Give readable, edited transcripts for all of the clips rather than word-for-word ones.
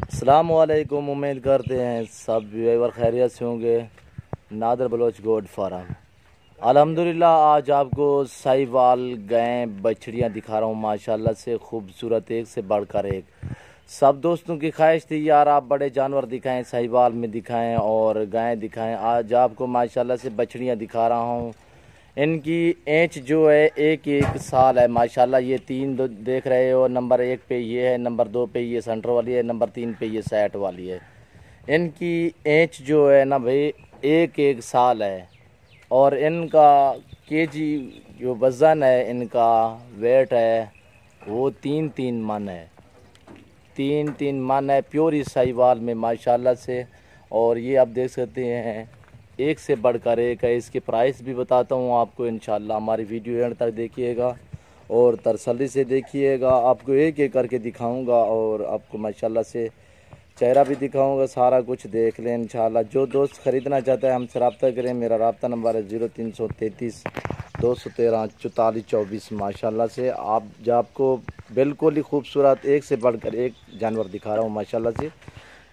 अस्सलाम वालेकुम। उम्मीद करते हैं सब व्यूअर खैरियत से होंगे। नादर बलोच गोड फार्म अल्हम्दुलिल्लाह आज आपको साहिवाल गाय बछड़ियाँ दिखा रहा हूँ। माशाल्लाह से खूबसूरत, एक से बढ़कर एक। सब दोस्तों की ख्वाहिश थी यार आप बड़े जानवर दिखाएं, साहिवाल में दिखाएं और गाय दिखाएं। आज आपको माशाल्लाह से बछड़ियाँ दिखा रहा हूँ। इनकी एज जो है एक एक साल है माशाल्लाह। ये तीन देख रहे हो, नंबर 1 पे ये है, नंबर 2 पे ये सेंटर वाली है, नंबर 3 पे ये साइड वाली है। इनकी एज जो है ना भाई एक एक साल है। और इनका केजी जो वज़न है, इनका वेट है वो 3-3 मन है। 3-3 मन है प्योर साहिवाल में माशाल्लाह से। और ये आप देख सकते हैं एक से बढ़कर एक है। इसके प्राइस भी बताता हूँ आपको इंशाल्लाह। हमारी वीडियो एंड तक देखिएगा और तसल्ली से देखिएगा। आपको एक एक करके दिखाऊंगा और आपको माशाल्लाह से चेहरा भी दिखाऊंगा। सारा कुछ देख लें इंशाल्लाह। जो दोस्त ख़रीदना चाहता है हमसे रब्ता करें। मेरा रब्ता नंबर है 0333 213 44 24 माशाल्लाह से। आपको बिल्कुल ही खूबसूरत एक से बढ़कर एक जानवर दिखा रहा हूँ माशाल्लाह से।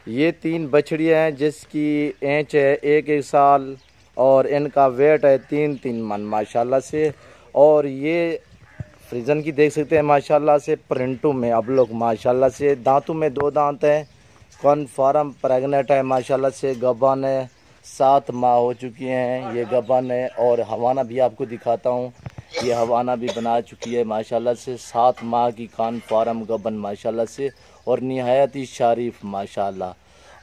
ये 3 बछड़ियाँ हैं जिसकी एज है एक एक साल और इनका वेट है 3-3 मन माशाल्लाह से। और ये फ्रीजन की देख सकते हैं माशाल्लाह से। प्रिंटू में अब लोग माशाल्लाह से, दांतों में 2 दांत हैं, कन्फर्म प्रेगनेंट है माशाल्लाह से। गबन है, 7 माह हो चुकी हैं ये गबन है। और हवाना भी आपको दिखाता हूँ, ये हवाना भी बना चुकी है माशाल्लाह से। 7 माह की कन्फर्म गबन माशाल्लाह से और निहायत ही शरीफ माशाल्लाह।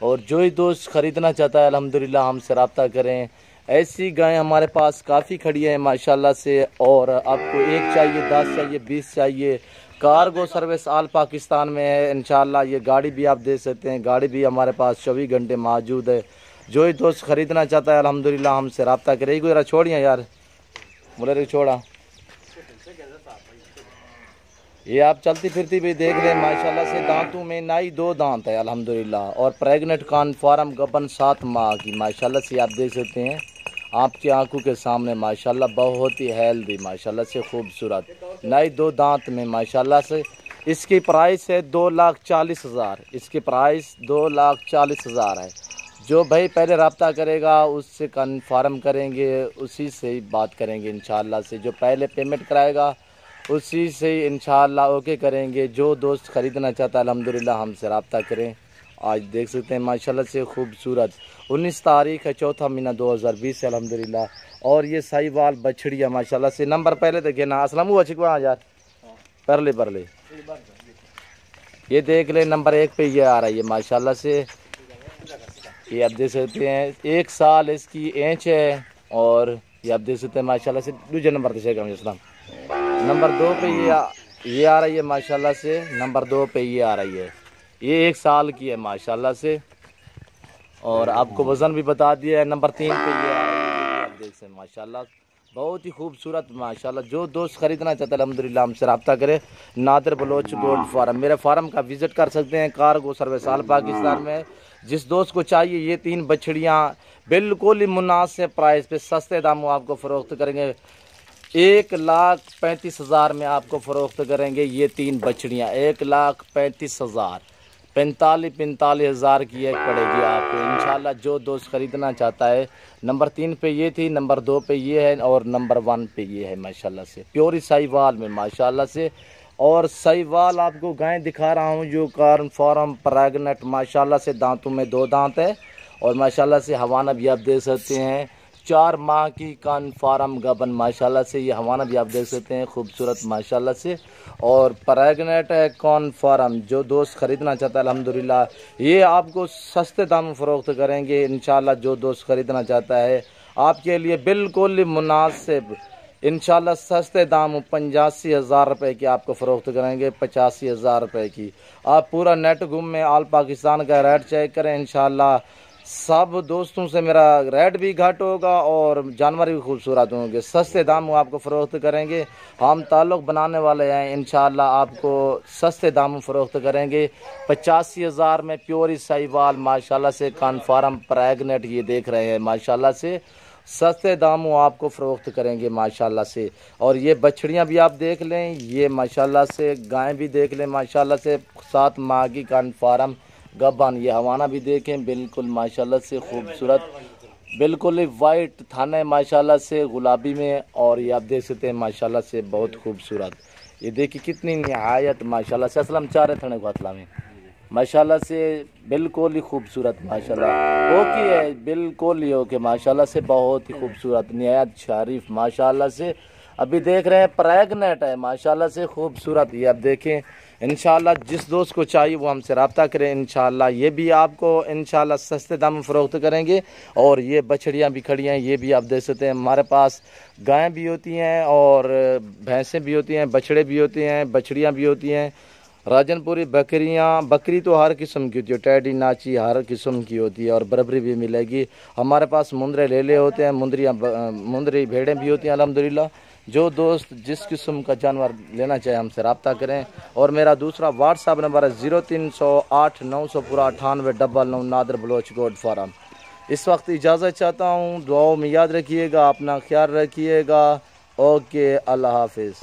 और जो ही दोस्त ख़रीदना चाहता है अल्हम्दुलिल्लाह हमसे रब्ता करें। ऐसी गाय हमारे पास काफ़ी खड़ी है माशाल्लाह से। और आपको 1 चाहिए, 10 चाहिए, 20 चाहिए, कार्गो सर्विस आल पाकिस्तान में है इंशाल्लाह। ये गाड़ी भी आप देख सकते हैं, गाड़ी भी हमारे पास 24 घंटे मौजूद है। जो ही दोस्त ख़रीदना चाहता है अल्हम्दुलिल्लाह हमसे रब्ता करे। कोई छोड़िए यार, बोले छोड़ा। ये आप चलती फिरती भी देख रहे हैं माशाल्लाह से। दांतों में नाई 2 दांत है अल्हम्दुलिल्लाह। और प्रेग्नेंट कन्फर्म गबन 7 माह की माशाल्लाह से। आप देख सकते हैं आपकी आंखों के सामने माशाल्लाह, बहुत ही हेल्दी माशाल्लाह से खूबसूरत, नाई 2 दांत में माशाल्लाह से। इसकी प्राइस है 2,40,000। इसकी प्राइस 2,40,000 है। जो भाई पहले रब्ता करेगा उससे कन्फर्म करेंगे, उसी से ही बात करेंगे इंशाल्लाह से। जो पहले पेमेंट कराएगा उसी से इंशाल्लाह ओके करेंगे। जो दोस्त ख़रीदना चाहता है अल्हम्दुलिल्लाह हमसे रब्ता करें। आज देख सकते हैं माशाल्लाह से खूबसूरत 19 तारीख है, 4था महीना 2020 है अल्हम्दुलिल्लाह। और ये साहिवाल बछड़िया माशाल्लाह से। नंबर पहले देखे ना असलम हुआ छिकवा यार, परले ये देख ले, नंबर 1 पे ये आ रही है माशाल्लाह से। ये आप देख सकते हैं 1 साल इसकी एज है। और ये आप देख सकते हैं माशाल्लाह से। दूसरे नंबर से नंबर 2 पे ये आ रही है माशाल्लाह से। नंबर 2 पे ये आ रही है, ये 1 साल की है माशाल्लाह से। और आपको वज़न भी बता दिया है। नंबर 3 पे ये आ रही है, आप देख सकते हैं माशाल्लाह, बहुत ही खूबसूरत माशाल्लाह। जो दोस्त ख़रीदना चाहता है अल्हम्दुलिल्लाह हमसे रब्ता करे। नादर बलोच गोल्ड फार्म, मेरे फार्म का विज़िट कर सकते हैं। कार्गो सर्विस आल पाकिस्तान में। जिस दोस्त को चाहिए ये 3 बछड़ियाँ बिल्कुल ही मुनासिब प्राइस पे सस्ते दामों आपको फ़रोख्त करेंगे। 1,35,000 में आपको फ़रोख्त करेंगे ये 3 बछड़ियाँ। 1,35,000, 45,000 की एक पड़ेगी आपको इंशाल्लाह। जो दोस्त ख़रीदना चाहता है, नंबर 3 पे ये थी, नंबर 2 पे ये है और नंबर 1 पे ये है माशाल्लाह से। प्योर साहिवाल में माशाल्लाह से। और साहिवाल आपको गाय दिखा रहा हूँ जो कन्फर्म प्रेग्नेंट माशाल्लाह से। दांतों में 2 दांत है और माशाल्लाह से हवाना भी आप देख सकते हैं। 4 माह की कन्फर्म गबन माशाल्लाह से। ये हवाना भी आप देख सकते हैं खूबसूरत माशाल्लाह से। और प्रेग्नेंट है कन्फर्म। जो दोस्त ख़रीदना चाहता है अल्हम्दुलिल्लाह ये आपको सस्ते दाम में फ़रोख्त करेंगे इंशाल्लाह। जो दोस्त ख़रीदना चाहता है आपके लिए बिल्कुल ही मुनासिब इंशाल्लाह सस्ते दाम 85,000 रुपये की आपको फ़रोख्त करेंगे। 85,000 रुपये की। आप पूरा नेट घूम में आल पाकिस्तान का रेट चेक करें इंशाल्लाह। सब दोस्तों से मेरा रेट भी घट होगा और जानवर भी खूबसूरत होंगे। सस्ते दाम में आपको फ़रोख्त करेंगे। हम ताल्लुक़ बनाने वाले हैं इंशाल्लाह, आपको सस्ते दाम में फ़रोख्त करेंगे। 85,000 में प्योर साहिवाल माशाल्लाह से कन्फर्म प्रेग्नेंट ये देख रहे हैं माशाल्लाह से। सस्ते दामों आपको फ़रोख्त करेंगे माशाल्लाह से। और ये बछड़ियाँ भी आप देख लें, ये माशाल्लाह से गाय भी देख लें माशाल्लाह से। 7 माह की कन्फर्म गब्बान। ये हवाना भी देखें, बिल्कुल माशाल्लाह से खूबसूरत, बिल्कुल ही वाइट थाना है माशाल्लाह से गुलाबी में। और ये आप देख सकते हैं माशाल्लाह से बहुत खूबसूरत। ये देखिए कितनी नहायत माशाल्लाह से असलम चाह रहे थे को में माशाल्लाह से बिल्कुल ही खूबसूरत माशाल्लाह ओके है, बिल्कुल ही ओके माशाल्लाह से बहुत ही खूबसूरत निहायत शरीफ माशाल्लाह से। अभी देख रहे हैं प्रेगनेंट है माशाल्लाह से खूबसूरत। ये आप देखें, इंशाल्लाह जिस दोस्त को चाहिए वो हमसे रब्ता करें, इंशाल्लाह ये भी आपको इंशाल्लाह सस्ते दाम में फ़रोख्त करेंगे। और ये बछड़ियाँ भी खड़ी हैं, ये भी आप देख सकते हैं। हमारे पास गायें भी होती हैं और भैंसें भी होती हैं, बछड़े भी होते हैं, बछड़ियाँ भी होती हैं, राजनपुरी बकरियाँ। बकरी तो हर किस्म की होती है, टैडी नाची हर किस्म की होती है और बरबरी भी मिलेगी। हमारे पास मुंदरे लेले होते हैं, मुंदरी भेड़ें भी होती हैं अल्हम्दुलिल्लाह। जो दोस्त जिस किस्म का जानवर लेना चाहे हमसे रब्ता करें। और मेरा दूसरा व्हाट्सअप नंबर है 0308 900 पूरा 9899 नादर बलोच गोड फार्म। इस वक्त इजाज़त चाहता हूँ, दुआओं में याद रखिएगा, अपना ख्याल रखिएगा। ओके, अल्लाह हाफिज़।